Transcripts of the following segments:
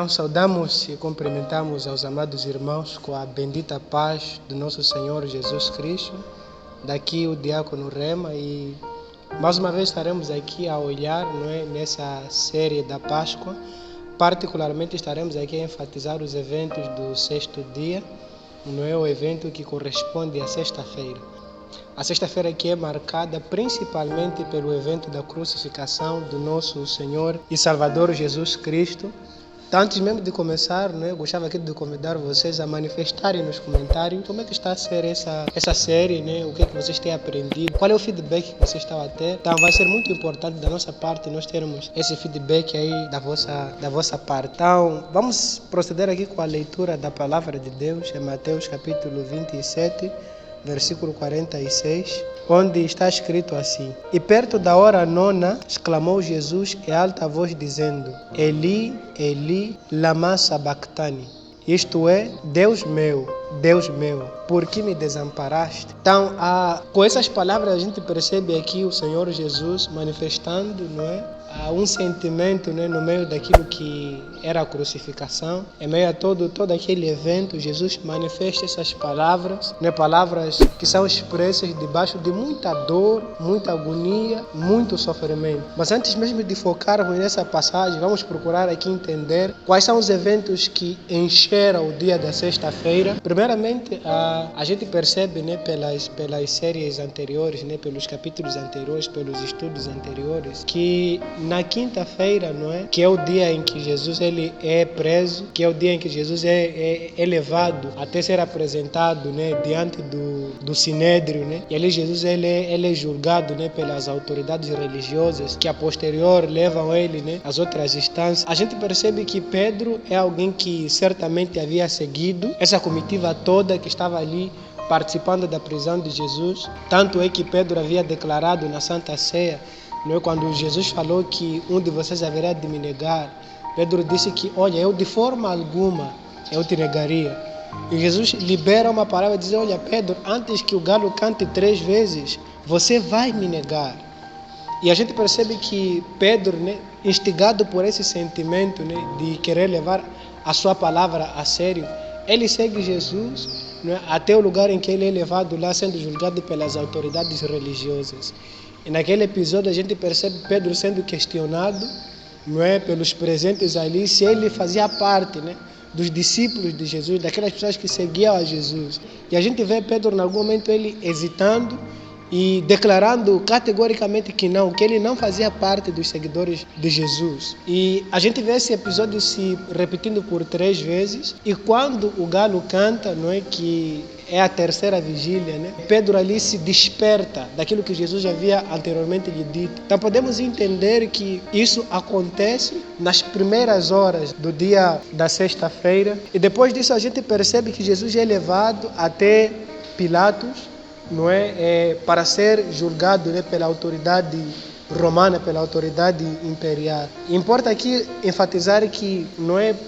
Então, saudamos e cumprimentamos aos amados irmãos com a bendita paz do nosso Senhor Jesus Cristo. Daqui o Diácono Rema e mais uma vez estaremos aqui a olhar, nessa série da Páscoa. Particularmente estaremos aqui a enfatizar os eventos do sexto dia, o evento que corresponde à sexta-feira. A sexta-feira aqui é marcada principalmente pelo evento da crucificação do nosso Senhor e Salvador Jesus Cristo. Então, antes mesmo de começar, gostava aqui de convidar vocês a manifestarem nos comentários como é que está a ser essa série, o que é que vocês têm aprendido, qual é o feedback que vocês estão a ter. Então, vai ser muito importante da nossa parte nós termos esse feedback aí da vossa parte. Então, vamos proceder aqui com a leitura da Palavra de Deus, em Mateus capítulo 27, versículo 46, onde está escrito assim: E perto da hora nona, exclamou Jesus em alta voz, dizendo: Eli, Eli, lama sabachthani. Isto é, Deus meu, por que me desamparaste? Então, com essas palavras a gente percebe aqui o Senhor Jesus manifestando, um sentimento, no meio daquilo que era a crucificação. Em meio a todo aquele evento, Jesus manifesta essas palavras, palavras que são expressas debaixo de muita dor, muita agonia, muito sofrimento. Mas antes mesmo de focarmos nessa passagem, vamos procurar aqui entender quais são os eventos que encheram o dia da sexta-feira. Primeiramente, a gente percebe, pelas séries anteriores, pelos capítulos anteriores, pelos estudos anteriores, que na quinta-feira, que é o dia em que Jesus ele é preso, que é o dia em que Jesus é levado até ser apresentado, diante do Sinédrio, e ali Jesus ele é julgado, pelas autoridades religiosas, que a posterior levam ele, às outras instâncias. A gente percebe que Pedro é alguém que certamente havia seguido essa comitiva toda que estava ali participando da prisão de Jesus. Tanto é que Pedro havia declarado na Santa Ceia, quando Jesus falou que um de vocês haverá de me negar, Pedro disse que, olha, eu de forma alguma eu te negaria. E Jesus libera uma palavra e diz: olha, Pedro, antes que o galo cante 3 vezes, você vai me negar. E a gente percebe que Pedro, instigado por esse sentimento, de querer levar a sua palavra a sério, ele segue Jesus, até o lugar em que ele é levado lá, sendo julgado pelas autoridades religiosas. E naquele episódio a gente percebe Pedro sendo questionado, pelos presentes ali, se ele fazia parte, dos discípulos de Jesus, daquelas pessoas que seguiam a Jesus. E a gente vê Pedro, em algum momento, ele hesitando e declarando categoricamente que ele não fazia parte dos seguidores de Jesus. E a gente vê esse episódio se repetindo por 3 vezes. E quando o galo canta, que é a terceira vigília, Pedro ali se desperta daquilo que Jesus já havia anteriormente lhe dito. Então podemos entender que isso acontece nas primeiras horas do dia da sexta-feira. E depois disso a gente percebe que Jesus é levado até Pilatos, para ser julgado, pela autoridade romana, pela autoridade imperial. Importa aqui enfatizar que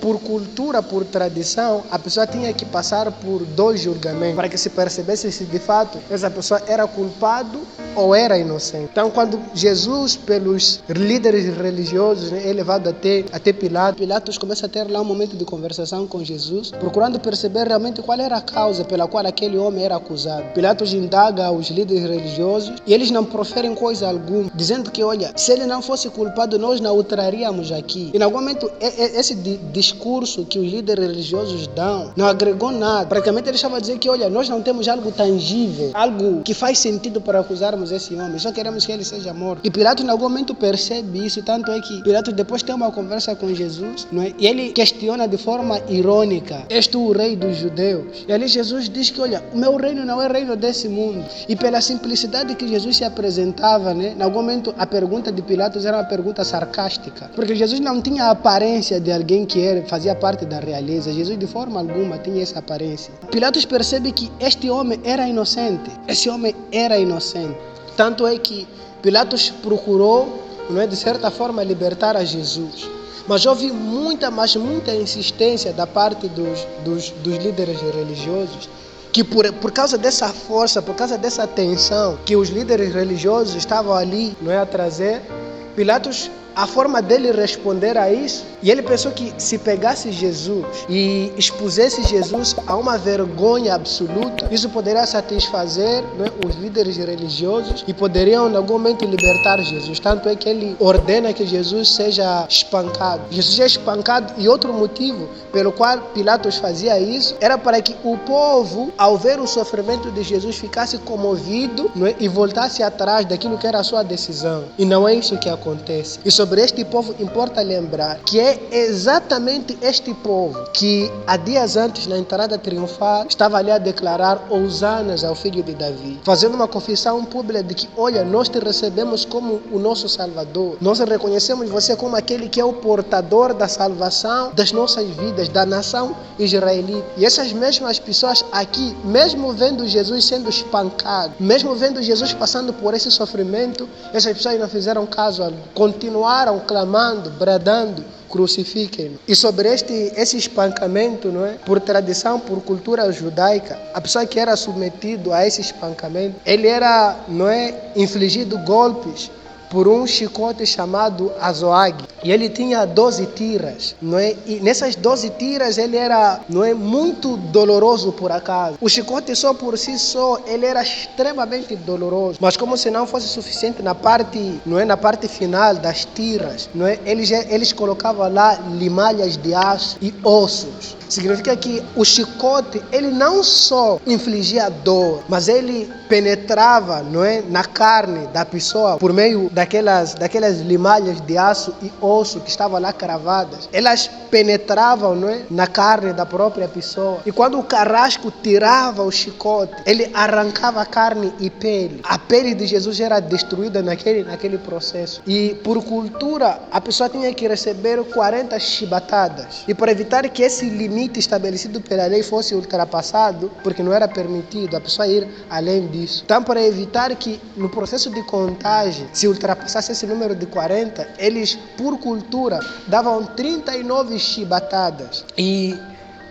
por cultura, por tradição, a pessoa tinha que passar por 2 julgamentos para que se percebesse se de fato essa pessoa era culpado ou era inocente. Então, quando Jesus, pelos líderes religiosos, é levado até Pilatos começa a ter lá um momento de conversação com Jesus, procurando perceber realmente qual era a causa pela qual aquele homem era acusado. Pilatos indaga aos líderes religiosos e eles não proferem coisa alguma, dizendo que, olha, se ele não fosse culpado, nós não o traríamos aqui. E, em algum momento, esse discurso que os líderes religiosos dão não agregou nada. Praticamente eles estavam a dizer que, olha, nós não temos algo tangível, algo que faz sentido para acusarmos esse homem, só queremos que ele seja morto. E Pilatos, em algum momento, percebe isso, tanto é que Pilatos depois tem uma conversa com Jesus, e ele questiona de forma irônica: és tu o rei dos judeus? E ali Jesus diz que, olha, o meu reino não é reino desse mundo. E pela simplicidade que Jesus se apresentava, em algum momento, a pergunta de Pilatos era uma pergunta sarcástica, porque Jesus não tinha a aparência de alguém que fazia parte da realeza. Jesus de forma alguma tinha essa aparência. Pilatos percebe que este homem era inocente. Esse homem era inocente. Tanto é que Pilatos procurou, de certa forma, libertar a Jesus. Mas houve muita insistência da parte dos líderes religiosos, que por causa dessa força, por causa dessa tensão que os líderes religiosos estavam ali a trazer, Pilatos a forma dele responder a isso, e ele pensou que se pegasse Jesus e expusesse Jesus a uma vergonha absoluta, isso poderia satisfazer, né, os líderes religiosos e poderiam em algum momento libertar Jesus. Tanto é que ele ordena que Jesus seja espancado. Jesus é espancado, e outro motivo pelo qual Pilatos fazia isso era para que o povo, ao ver o sofrimento de Jesus, ficasse comovido, né, e voltasse atrás daquilo que era a sua decisão. E não é isso que acontece. E sobre este povo importa lembrar que é exatamente este povo que há dias antes, na entrada triunfal, estava ali a declarar hossanas ao filho de Davi, fazendo uma confissão pública de que, olha, nós te recebemos como o nosso Salvador, nós reconhecemos você como aquele que é o portador da salvação das nossas vidas, da nação israelita. E essas mesmas pessoas aqui, mesmo vendo Jesus sendo espancado, mesmo vendo Jesus passando por esse sofrimento, essas pessoas não fizeram caso a ele, continuaram clamando, bradando: crucifiquem-no. E sobre esse espancamento, não é? Por tradição, por cultura judaica, a pessoa que era submetido a esse espancamento, ele era, não é, infligido golpes por um chicote chamado azoag. E ele tinha 12 tiras, não é? E nessas 12 tiras ele era, não é, muito doloroso por acaso. O chicote só por si só, ele era extremamente doloroso. Mas como se não fosse suficiente, na parte, não é, na parte final das tiras, não é, eles colocavam lá limalhas de aço e ossos. Significa que o chicote, ele não só infligia dor, mas ele penetrava, não é, na carne da pessoa por meio daquelas limalhas de aço e osso que estavam lá cravadas. Elas penetravam, não é, na carne da própria pessoa. E quando o carrasco tirava o chicote, ele arrancava a carne e pele. A pele de Jesus era destruída naquele processo. E por cultura, a pessoa tinha que receber 40 chibatadas. E para evitar que esse limite estabelecido pela lei fosse ultrapassado, porque não era permitido a pessoa ir além disso. Então, para evitar que no processo de contagem se ultrapassasse esse número de 40, eles, por cultura, davam 39 chibatadas. E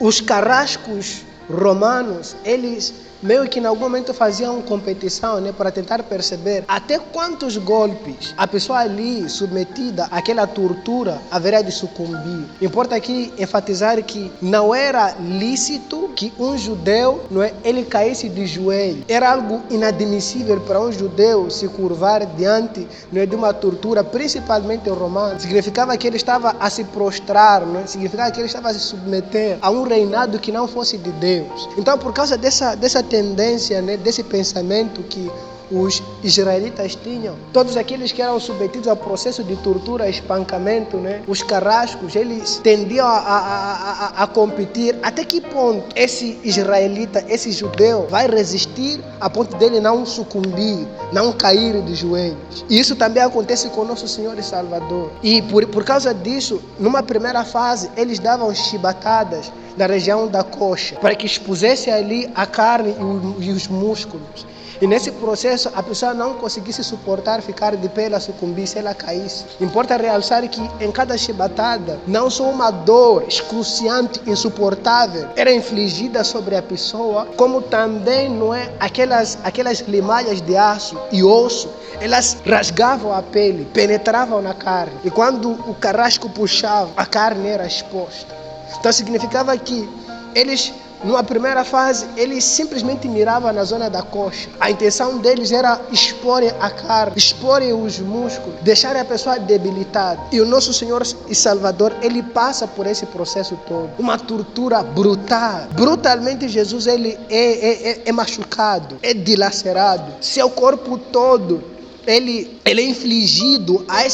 os carrascos romanos, eles meio que em algum momento faziam competição, né, para tentar perceber até quantos golpes a pessoa ali submetida àquela tortura haveria de sucumbir. Importa aqui enfatizar que não era lícito que um judeu, não é, ele caísse de joelho. Era algo inadmissível para um judeu se curvar diante, não é, de uma tortura, principalmente romana. Significava que ele estava a se prostrar, não é? Significava que ele estava a se submeter a um reinado que não fosse de Deus. Então, por causa dessa tendência, né, desse pensamento que os israelitas tinham, todos aqueles que eram submetidos ao processo de tortura, espancamento, né, os carrascos, eles tendiam a competir. Até que ponto esse israelita, esse judeu, vai resistir a ponto dele não sucumbir, não cair de joelhos? E isso também acontece com nosso Senhor e Salvador. E por causa disso, numa primeira fase, eles davam chibatadas na região da coxa, para que expusesse ali a carne e os músculos. E nesse processo, a pessoa não conseguisse suportar ficar de pé, ela sucumbisse, ela caísse. Importa realçar que em cada chibatada, não só uma dor excruciante, insuportável, era infligida sobre a pessoa, como também, não é, aquelas limalhas de aço e osso, elas rasgavam a pele, penetravam na carne. E quando o carrasco puxava, a carne era exposta. Então significava que eles, numa primeira fase, eles simplesmente miravam na zona da coxa. A intenção deles era exporem a carne, exporem os músculos, deixarem a pessoa debilitada. E o nosso Senhor e Salvador, ele passa por esse processo todo. Uma tortura brutal. Brutalmente Jesus, ele é machucado, é dilacerado. Seu corpo todo, ele é infligido a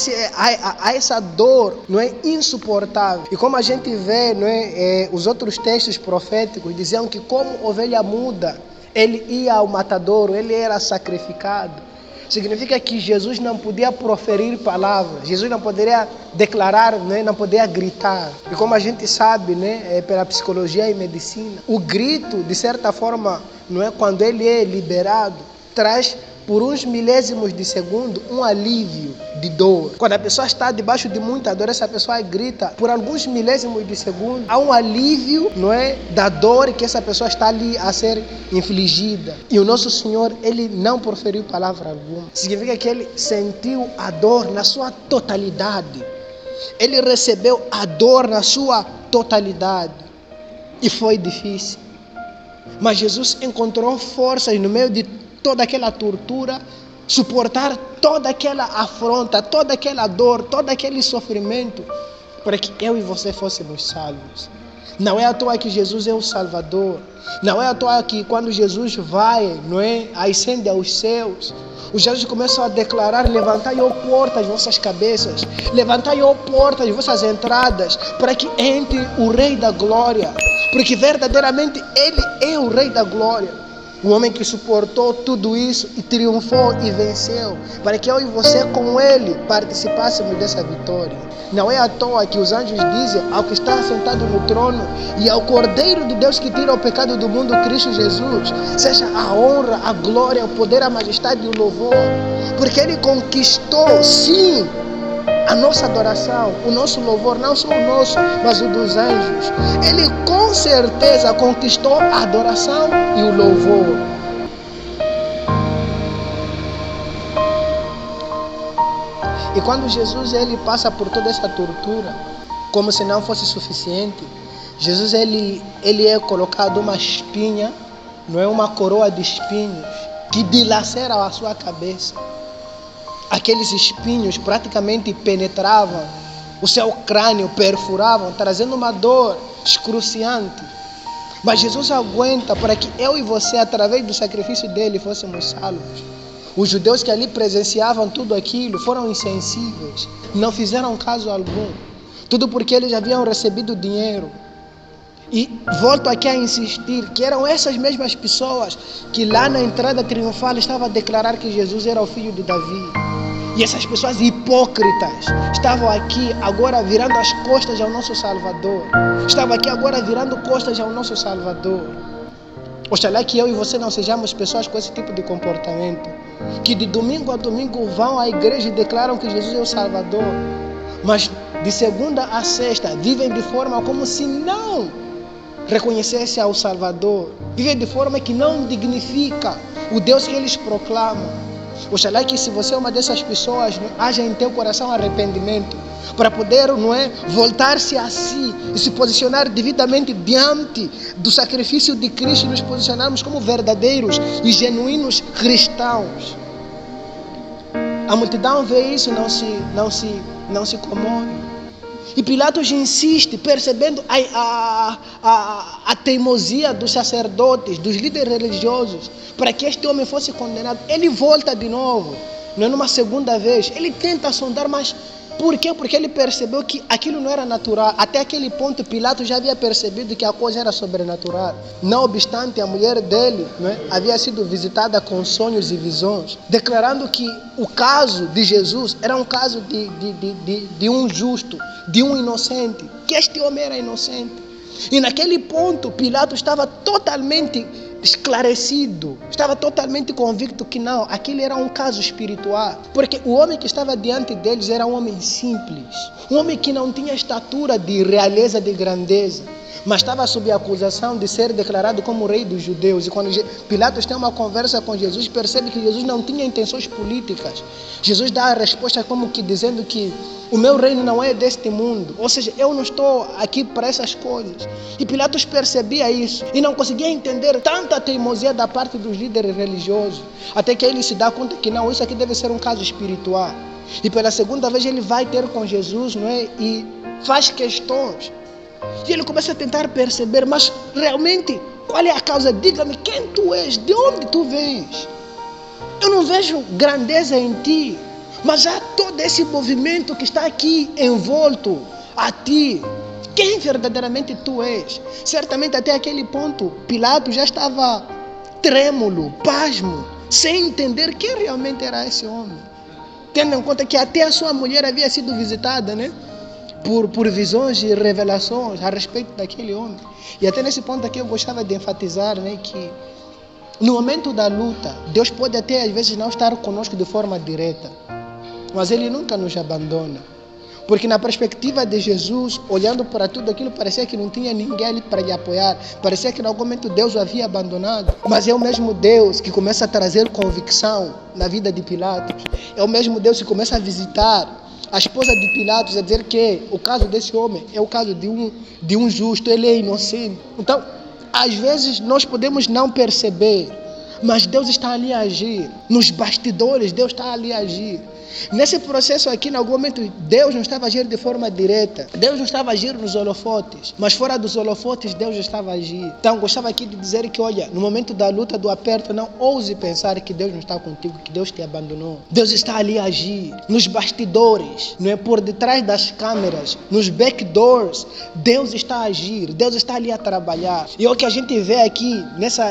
essa dor, não é, insuportável. E como a gente vê, não é, os outros textos proféticos diziam que como ovelha muda, ele ia ao matadouro, ele era sacrificado. Significa que Jesus não podia proferir palavras, Jesus não poderia declarar, né, não poderia gritar. E como a gente sabe, né, pela psicologia e medicina, o grito, de certa forma, não é, quando ele é liberado, traz por uns milésimos de segundo, um alívio de dor. Quando a pessoa está debaixo de muita dor, essa pessoa grita, por alguns milésimos de segundo, há um alívio, não é, da dor que essa pessoa está ali a ser infligida. E o nosso Senhor, ele não proferiu palavra alguma. Significa que ele sentiu a dor na sua totalidade. Ele recebeu a dor na sua totalidade. E foi difícil. Mas Jesus encontrou forças no meio de toda aquela tortura, suportar toda aquela afronta, toda aquela dor, todo aquele sofrimento, para que eu e você fôssemos salvos. Não é à toa que Jesus é o Salvador. Não é à toa que quando Jesus vai, não é, ascende aos céus, os anjos começam a declarar: levantai, ó portas, vossas cabeças, levantai, ó portas, vossas entradas, para que entre o Rei da Glória, porque verdadeiramente Ele é o Rei da Glória. O homem que suportou tudo isso e triunfou e venceu, para que eu e você com Ele participássemos dessa vitória. Não é à toa que os anjos dizem ao que está sentado no trono e ao Cordeiro de Deus que tira o pecado do mundo, Cristo Jesus, seja a honra, a glória, o poder, a majestade e o louvor, porque Ele conquistou, sim, a nossa adoração, o nosso louvor, não só o nosso, mas o dos anjos. Ele com certeza conquistou a adoração e o louvor. E quando Jesus ele passa por toda essa tortura, como se não fosse suficiente, Jesus ele é colocado uma espinha, não é, uma coroa de espinhos que dilacera a sua cabeça. Aqueles espinhos praticamente penetravam o seu crânio, perfuravam, trazendo uma dor excruciante. Mas Jesus aguenta para que eu e você, através do sacrifício dele, fôssemos salvos. Os judeus que ali presenciavam tudo aquilo foram insensíveis, não fizeram caso algum. Tudo porque eles haviam recebido dinheiro. E volto aqui a insistir que eram essas mesmas pessoas que lá na entrada triunfal estavam a declarar que Jesus era o filho de Davi. E essas pessoas hipócritas estavam aqui agora virando as costas ao nosso Salvador. Estavam aqui agora virando costas ao nosso Salvador. Oxalá que eu e você não sejamos pessoas com esse tipo de comportamento, que de domingo a domingo vão à igreja e declaram que Jesus é o Salvador, mas de segunda a sexta vivem de forma como se não reconhecesse ao Salvador. Vivem de forma que não dignifica o Deus que eles proclamam. Oxalá que se você é uma dessas pessoas, não, haja em teu coração arrependimento, para poder, não é, voltar-se a si e se posicionar devidamente diante do sacrifício de Cristo e nos posicionarmos como verdadeiros e genuínos cristãos. A multidão vê isso, não se comove. E Pilatos insiste, percebendo a teimosia dos sacerdotes, dos líderes religiosos, para que este homem fosse condenado. Ele volta de novo, não é, numa segunda vez. Ele tenta sondar, mas por quê? Porque ele percebeu que aquilo não era natural. Até aquele ponto, Pilatos já havia percebido que a coisa era sobrenatural. Não obstante, a mulher dele, não é, havia sido visitada com sonhos e visões, declarando que o caso de Jesus era um caso de um justo, de um inocente, que este homem era inocente. E naquele ponto, Pilatos estava totalmente esclarecido, estava totalmente convicto que não, aquele era um caso espiritual, porque o homem que estava diante deles era um homem simples, um homem que não tinha estatura de realeza, de grandeza, mas estava sob a acusação de ser declarado como rei dos judeus. E quando Pilatos tem uma conversa com Jesus, percebe que Jesus não tinha intenções políticas. Jesus dá a resposta como que dizendo que o meu reino não é deste mundo, ou seja, eu não estou aqui para essas coisas. E Pilatos percebia isso e não conseguia entender tanta teimosia da parte dos líderes religiosos, até que ele se dá conta que não, isso aqui deve ser um caso espiritual. E pela segunda vez ele vai ter com Jesus, não é? E faz questões. E ele começa a tentar perceber, mas realmente, qual é a causa? Diga-me quem tu és, de onde tu vens? Eu não vejo grandeza em ti, mas há todo esse movimento que está aqui envolto a ti. Quem verdadeiramente tu és? Certamente até aquele ponto, Pilatos já estava trêmulo, pasmo, sem entender quem realmente era esse homem. Tendo em conta que até a sua mulher havia sido visitada, né? Por visões e revelações a respeito daquele homem. E até nesse ponto aqui eu gostava de enfatizar, né, que No momento da luta, Deus pode até às vezes não estar conosco de forma direta, mas Ele nunca nos abandona. Porque na perspectiva de Jesus, olhando para tudo aquilo, parecia que não tinha ninguém ali para lhe apoiar. Parecia que em algum momento Deus o havia abandonado. Mas é o mesmo Deus que começa a trazer convicção na vida de Pilatos. É o mesmo Deus que começa a visitar a esposa de Pilatos, a dizer que o caso desse homem é o caso de um justo, ele é inocente. Então, às vezes nós podemos não perceber, mas Deus está ali a agir. Nos bastidores, Deus está ali a agir. Nesse processo aqui, em algum momento, Deus não estava a agir de forma direta. Deus não estava a agir nos holofotes. Mas fora dos holofotes, Deus estava a agir. Então, gostava aqui de dizer que, olha, no momento da luta, do aperto, não ouse pensar que Deus não está contigo, que Deus te abandonou. Deus está ali a agir. Nos bastidores, não é por detrás das câmeras, nos backdoors, Deus está a agir. Deus está ali a trabalhar. E é o que a gente vê aqui,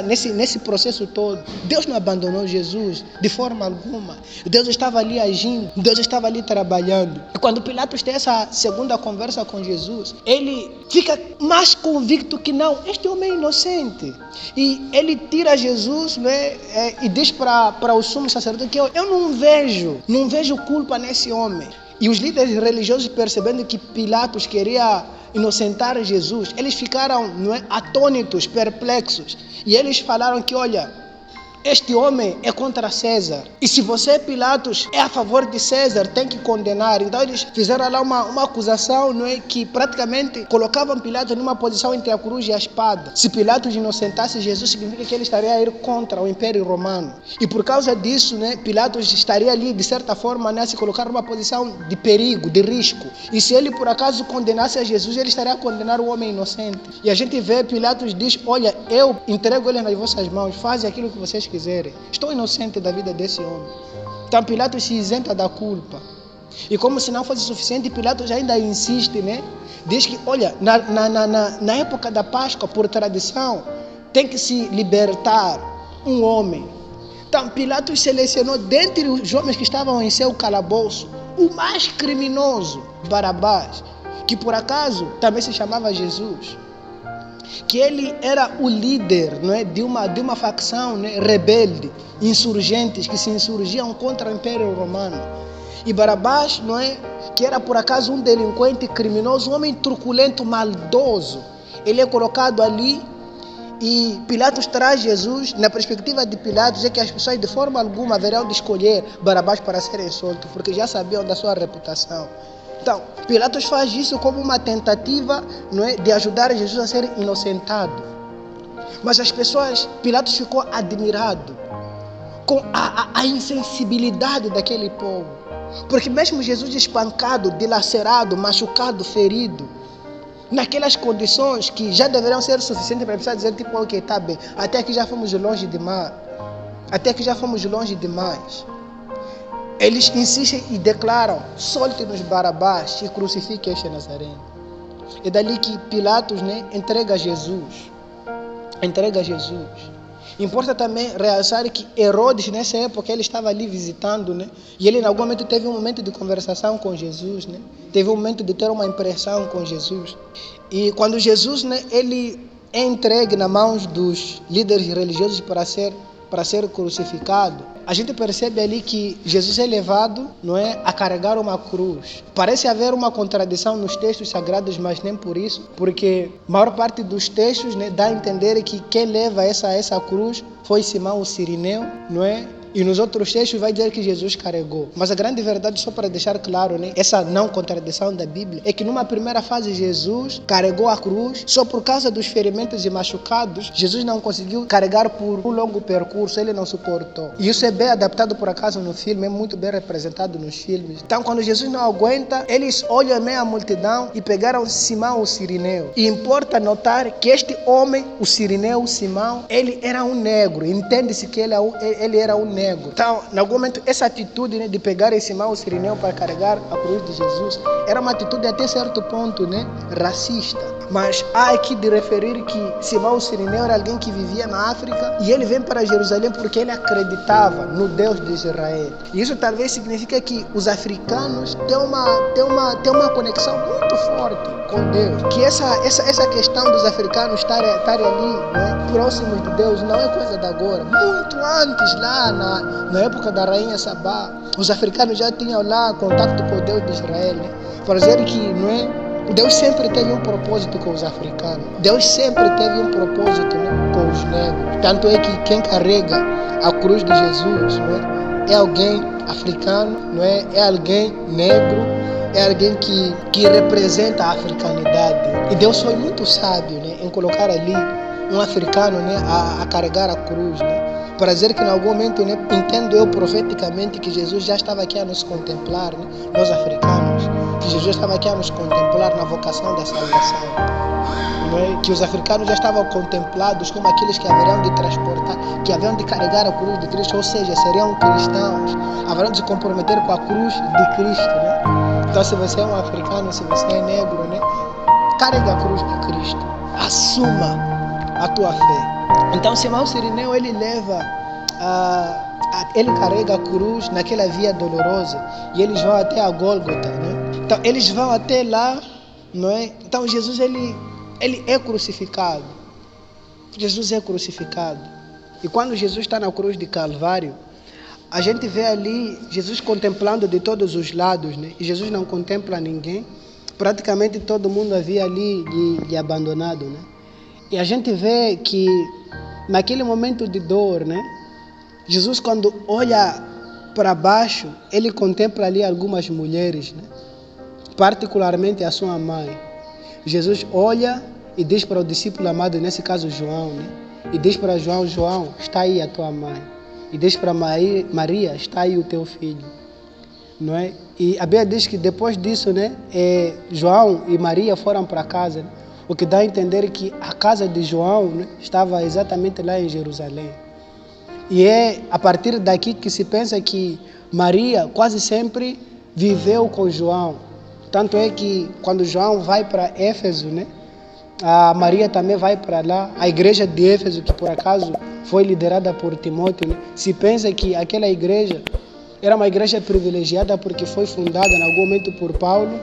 nesse processo todo. Deus não abandonou Jesus de forma alguma. Deus estava ali agindo. Deus estava ali trabalhando. E quando Pilatos tem essa segunda conversa com Jesus, ele fica mais convicto que não, este homem é inocente. E ele tira Jesus, né, e diz para o sumo sacerdote que eu não vejo culpa nesse homem. E os líderes religiosos, percebendo que Pilatos queria inocentar Jesus, eles ficaram, não é, atônitos, perplexos. E eles falaram que, olha, este homem é contra César. E se você, Pilatos, é a favor de César, tem que condenar. Então eles fizeram lá uma acusação, não é, que praticamente colocavam Pilatos numa posição entre a cruz e a espada. Se Pilatos inocentasse Jesus, significa que ele estaria a ir contra o Império Romano. E por causa disso, né, Pilatos estaria ali, de certa forma, né, a se colocar numa posição de perigo, de risco. E se ele, por acaso, condenasse a Jesus, ele estaria a condenar o homem inocente. E a gente vê, Pilatos diz, olha, eu entrego ele nas vossas mãos, fazem aquilo que vocês quiserem. Estou inocente da vida desse homem. Então Pilatos se isenta da culpa. E como se não fosse suficiente, Pilatos ainda insiste, né? Diz que, olha, na época da Páscoa, por tradição, tem que se libertar um homem. Então Pilatos selecionou dentre os homens que estavam em seu calabouço o mais criminoso, Barabás, que por acaso também se chamava Jesus. Que ele era o líder, não é, de uma facção, né, rebelde, insurgentes que se insurgiam contra o Império Romano. E Barabás, não é, que era por acaso um delinquente criminoso, um homem truculento, maldoso. Ele é colocado ali e Pilatos traz Jesus. Na perspectiva de Pilatos é que as pessoas de forma alguma haverão de escolher Barabás para serem soltos, porque já sabiam da sua reputação. Então, Pilatos faz isso como uma tentativa, não é, de ajudar Jesus a ser inocentado. Mas as pessoas, Pilatos ficou admirado com a insensibilidade daquele povo. Porque mesmo Jesus espancado, dilacerado, machucado, ferido, naquelas condições que já deveriam ser suficientes para a pessoa dizer, tipo, ok, tá bem, até aqui já fomos longe demais. Até aqui já fomos longe demais. Eles insistem e declaram, solte-nos Barabás e crucifique este Nazareno. É dali que Pilatos, né, entrega Jesus. Importa também realçar que Herodes, nessa época, ele estava ali visitando, né? E ele, em algum momento, teve um momento de conversação com Jesus, né? Teve um momento de ter uma impressão com Jesus. E quando Jesus, né, ele é entregue nas mãos dos líderes religiosos para ser crucificado, a gente percebe ali que Jesus é levado, não é, a carregar uma cruz. Parece haver uma contradição nos textos sagrados, mas nem por isso, porque a maior parte dos textos, né, dá a entender que quem leva essa cruz foi Simão o Cirineu, não é? E nos outros textos vai dizer que Jesus carregou. Mas a grande verdade, só para deixar claro, né, essa não contradição da Bíblia, é que numa primeira fase Jesus carregou a cruz, só por causa dos ferimentos e machucados, Jesus não conseguiu carregar por um longo percurso, ele não suportou. E isso é bem adaptado por acaso no filme, é muito bem representado nos filmes. Então quando Jesus não aguenta, eles olham meio a multidão e pegaram Simão o Cirineu. E importa notar que este homem, o Cirineu, o Simão, ele era um negro, entende-se que ele era um negro. Então, em algum momento, essa atitude, né, de pegar esse Simão o Cirineu para carregar a cruz de Jesus era uma atitude até certo ponto, né, racista. Mas há aqui de referir que Simão o Cirineu era alguém que vivia na África e ele vem para Jerusalém porque ele acreditava no Deus de Israel. E isso talvez significa que os africanos têm uma conexão muito forte com Deus. Que essa questão dos africanos estarem ali, né, próximos de Deus, não é coisa de agora. Muito antes, lá na época da rainha Sabá, os africanos já tinham lá contato com o Deus de Israel, né? Para dizer que, não é, Deus sempre teve um propósito com os africanos. Deus sempre teve um propósito, né, com os negros. Tanto é que quem carrega a cruz de Jesus, não é alguém africano, não é alguém negro, é alguém que representa a africanidade. E Deus foi muito sábio, né, em colocar ali um africano, né, a carregar a cruz, né, para dizer que em algum momento, né, entendo eu profeticamente que Jesus já estava aqui a nos contemplar, né, nós africanos, que Jesus estava aqui a nos contemplar na vocação da salvação, né, que os africanos já estavam contemplados como aqueles que haveriam de transportar, que haveriam de carregar a cruz de Cristo, ou seja, seriam cristãos, haveriam de se comprometer com a cruz de Cristo, né? Então, se você é um africano, se você é negro, né, carrega a cruz de Cristo, assuma a tua fé. Então, Simão Cirineu, ele leva ele carrega a cruz naquela via dolorosa e eles vão até a Gólgota, né? Então, eles vão até lá, não é? Então, Jesus, ele é crucificado. Jesus é crucificado. E quando Jesus está na cruz de Calvário, a gente vê ali Jesus contemplando de todos os lados, né? E Jesus não contempla ninguém. Praticamente todo mundo havia ali lhe abandonado, né? E a gente vê que naquele momento de dor, né? Jesus, quando olha para baixo, ele contempla ali algumas mulheres, né? Particularmente a sua mãe. Jesus olha e diz para o discípulo amado, nesse caso João, né? E diz para João: João, está aí a tua mãe. E diz para Maria: está aí o teu filho. Não é? E a Bíblia diz que depois disso, né, João e Maria foram para casa, né? O que dá a entender que a casa de João, né, estava exatamente lá em Jerusalém. E é a partir daqui que se pensa que Maria quase sempre viveu com João. Tanto é que quando João vai para Éfeso, né, a Maria também vai para lá. A igreja de Éfeso, que por acaso foi liderada por Timóteo, né, se pensa que aquela igreja era uma igreja privilegiada porque foi fundada em algum momento por Paulo,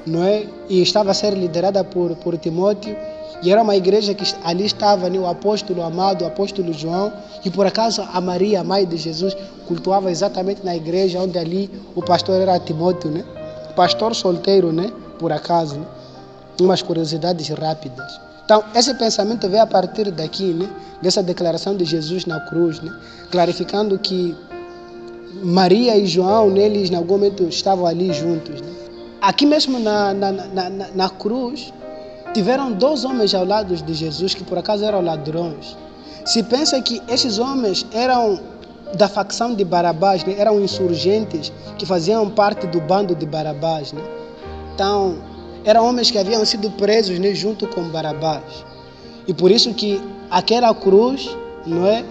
não é? E estava a ser liderada por Timóteo. E era uma igreja que ali estava, né, o apóstolo amado, o apóstolo João. E por acaso a Maria, a mãe de Jesus, cultuava exatamente na igreja onde ali o pastor era Timóteo, né? Pastor solteiro, né? Por acaso, né? Umas curiosidades rápidas. Então, esse pensamento veio a partir daqui, né? Dessa declaração de Jesus na cruz, né? Clarificando que Maria e João, neles, em algum momento, estavam ali juntos, né? Aqui mesmo na cruz, tiveram 2 homens ao lado de Jesus que por acaso eram ladrões. Se pensa que esses homens eram da facção de Barabás, né? Eram insurgentes que faziam parte do bando de Barabás, né? Então, eram homens que haviam sido presos, né, junto com Barabás. E por isso que aquela cruz, não é?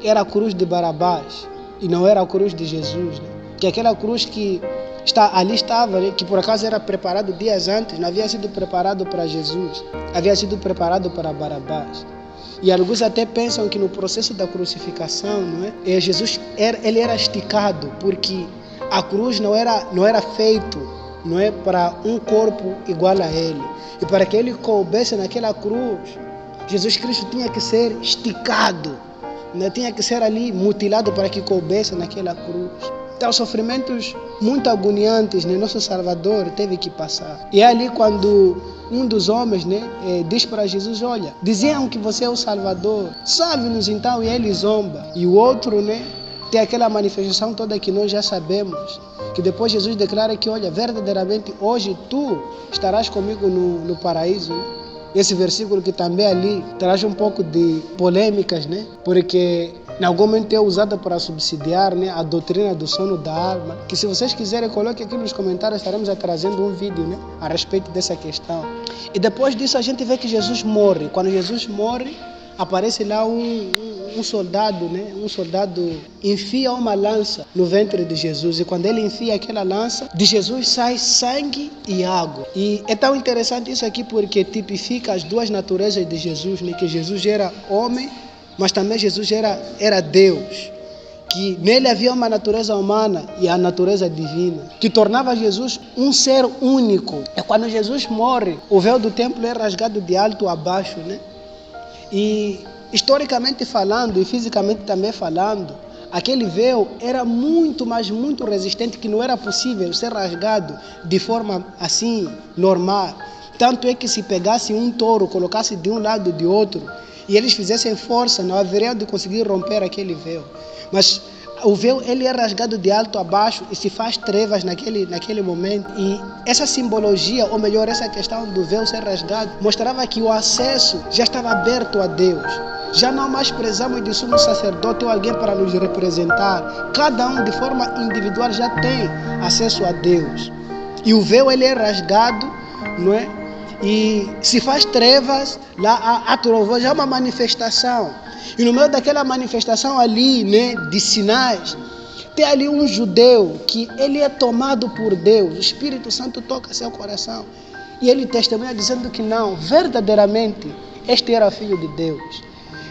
Era a cruz de Barabás e não era a cruz de Jesus, né? Que aquela cruz que ali estava, né, que por acaso era preparado dias antes, não havia sido preparado para Jesus, havia sido preparado para Barabás. E alguns até pensam que no processo da crucificação, não é? Jesus ele era esticado, porque a cruz não era feito, não é, para um corpo igual a ele. E para que ele coubesse naquela cruz, Jesus Cristo tinha que ser esticado, né? Tinha que ser ali mutilado para que coubesse naquela cruz. Então, sofrimentos muito agoniantes, né, nosso Salvador teve que passar. E é ali quando um dos homens, né, diz para Jesus: olha, diziam que você é o Salvador, salve-nos então. E ele zomba. E o outro, né, tem aquela manifestação toda que nós já sabemos, que depois Jesus declara que, olha, verdadeiramente hoje tu estarás comigo no paraíso, né? Esse versículo que também ali traz um pouco de polêmicas, né? Porque em algum momento é usada para subsidiar, né, a doutrina do sono da alma. Que se vocês quiserem, coloque aqui nos comentários, estaremos trazendo um vídeo, né, a respeito dessa questão. E depois disso a gente vê que Jesus morre. Quando Jesus morre, aparece lá um um soldado, né? Um soldado enfia uma lança no ventre de Jesus, e quando ele enfia aquela lança, de Jesus sai sangue e água. E é tão interessante isso aqui porque tipifica as duas naturezas de Jesus, né? Que Jesus era homem, mas também Jesus era Deus. Que nele havia uma natureza humana e a natureza divina, que tornava Jesus um ser único. É quando Jesus morre, o véu do templo é rasgado de alto a baixo, né? E historicamente falando e fisicamente também falando, aquele véu era muito, mas muito resistente, que não era possível ser rasgado de forma assim, normal. Tanto é que se pegasse um touro, colocasse de um lado e de outro, e eles fizessem força, não haveria de conseguir romper aquele véu. Mas o véu ele é rasgado de alto a baixo e se faz trevas naquele momento. E essa simbologia, ou melhor, essa questão do véu ser rasgado, mostrava que o acesso já estava aberto a Deus. Já não mais precisamos de sumo sacerdote ou alguém para nos representar. Cada um de forma individual já tem acesso a Deus. E o véu ele é rasgado, não é? E se faz trevas, lá há trovões, já é uma manifestação. E no meio daquela manifestação ali, né, de sinais, tem ali um judeu que ele é tomado por Deus. O Espírito Santo toca seu coração. E ele testemunha dizendo que não, verdadeiramente, este era filho de Deus.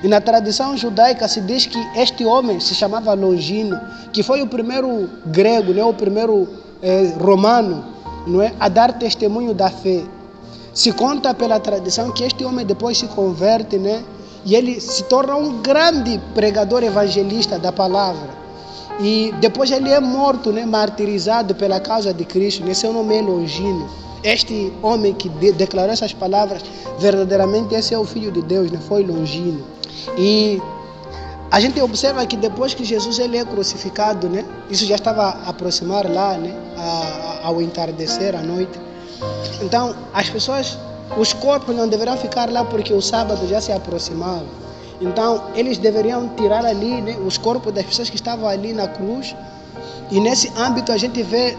E na tradição judaica se diz que este homem se chamava Longino, que foi o primeiro grego, né, o primeiro romano, não é, a dar testemunho da fé. Se conta pela tradição que este homem depois se converte, né? E ele se torna um grande pregador evangelista da palavra. E depois ele é morto, né? Martirizado pela causa de Cristo. Né? Seu nome é Longino. Este homem que declarou essas palavras, verdadeiramente esse é o Filho de Deus, né? Foi Longino. E a gente observa que depois que Jesus ele é crucificado, né? Isso já estava a aproximar lá, né? Ao entardecer, à noite. Então, as pessoas, os corpos não deveriam ficar lá porque o sábado já se aproximava. Então, eles deveriam tirar ali, né, os corpos das pessoas que estavam ali na cruz. E nesse âmbito a gente vê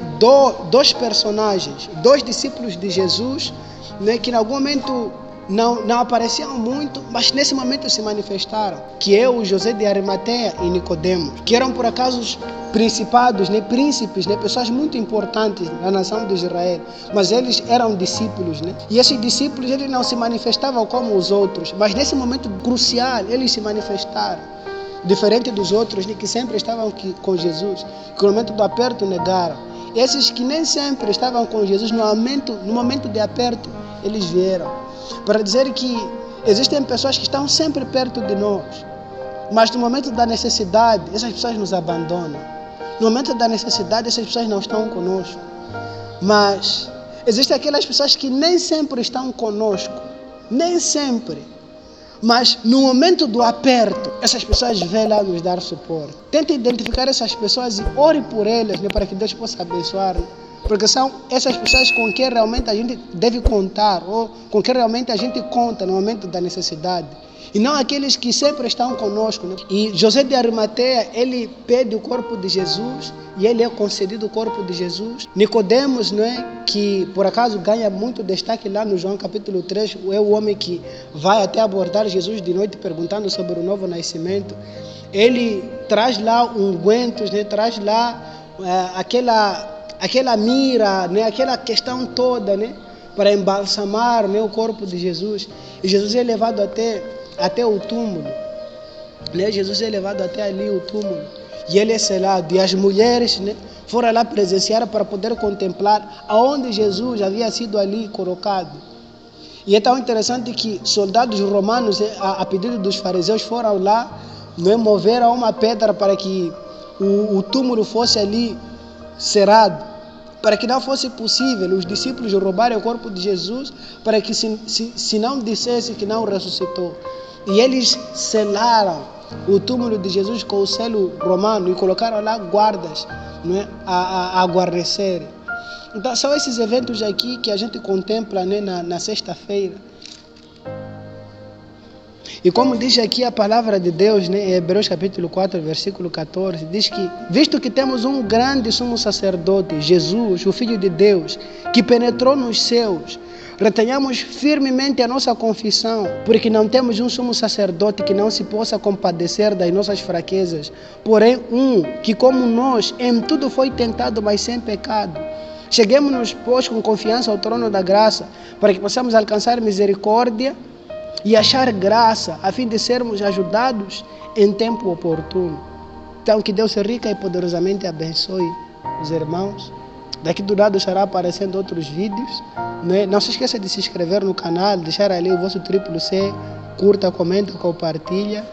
dois personagens, dois discípulos de Jesus, né, que em algum momento não apareciam muito, mas nesse momento se manifestaram, que é o José de Arimateia e Nicodemo, que eram por acaso os principados, né, príncipes, né, pessoas muito importantes na nação de Israel, mas eles eram discípulos, né? E esses discípulos eles não se manifestavam como os outros, mas nesse momento crucial eles se manifestaram, diferente dos outros, né, que sempre estavam com Jesus, que no momento do aperto negaram. Esses que nem sempre estavam com Jesus, no momento de aperto eles vieram. Para dizer que existem pessoas que estão sempre perto de nós, mas no momento da necessidade, essas pessoas nos abandonam. No momento da necessidade, essas pessoas não estão conosco. Mas existem aquelas pessoas que nem sempre estão conosco, nem sempre. Mas no momento do aperto, essas pessoas vêm lá nos dar suporte. Tente identificar essas pessoas e ore por elas, né, para que Deus possa abençoar. Porque são essas pessoas com quem realmente a gente deve contar, ou com quem realmente a gente conta no momento da necessidade. E não aqueles que sempre estão conosco. Né? E José de Arimateia, ele pede o corpo de Jesus e ele é concedido o corpo de Jesus. Nicodemos, né, que por acaso ganha muito destaque lá no João capítulo 3, é o homem que vai até abordar Jesus de noite perguntando sobre o novo nascimento. Ele traz lá ungüentos, né, traz lá aquela mira, né, aquela questão toda, né, para embalsamar, né, o corpo de Jesus. E Jesus é levado até o túmulo, né? Jesus é levado até ali o túmulo e ele é selado. E as mulheres, né, foram lá presenciar para poder contemplar aonde Jesus havia sido ali colocado. E é tão interessante que soldados romanos, a pedido dos fariseus, foram lá, né, moveram uma pedra para que o túmulo fosse ali cerrado, para que não fosse possível os discípulos roubarem o corpo de Jesus, para que se não dissesse que não ressuscitou. E eles selaram o túmulo de Jesus com o selo romano e colocaram lá guardas, não é, a guarnecer. Então são esses eventos aqui que a gente contempla, né, na sexta-feira. E como diz aqui a palavra de Deus, né, em Hebreus capítulo 4, versículo 14, diz que, visto que temos um grande sumo sacerdote, Jesus, o Filho de Deus, que penetrou nos céus, Retenhamos firmemente a nossa confissão, porque não temos um sumo sacerdote que não se possa compadecer das nossas fraquezas, porém que como nós em tudo foi tentado, mas sem pecado. Cheguemos-nos, pois, com confiança ao trono da graça, para que possamos alcançar misericórdia e achar graça, a fim de sermos ajudados em tempo oportuno. Então, que Deus rica e poderosamente abençoe os irmãos. Daqui do lado estará aparecendo outros vídeos, né? Não se esqueça de se inscrever no canal, deixar ali o vosso C, curta, comenta, compartilha.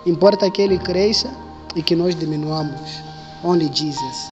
Importa que ele cresça e que nós diminuamos. Only Jesus.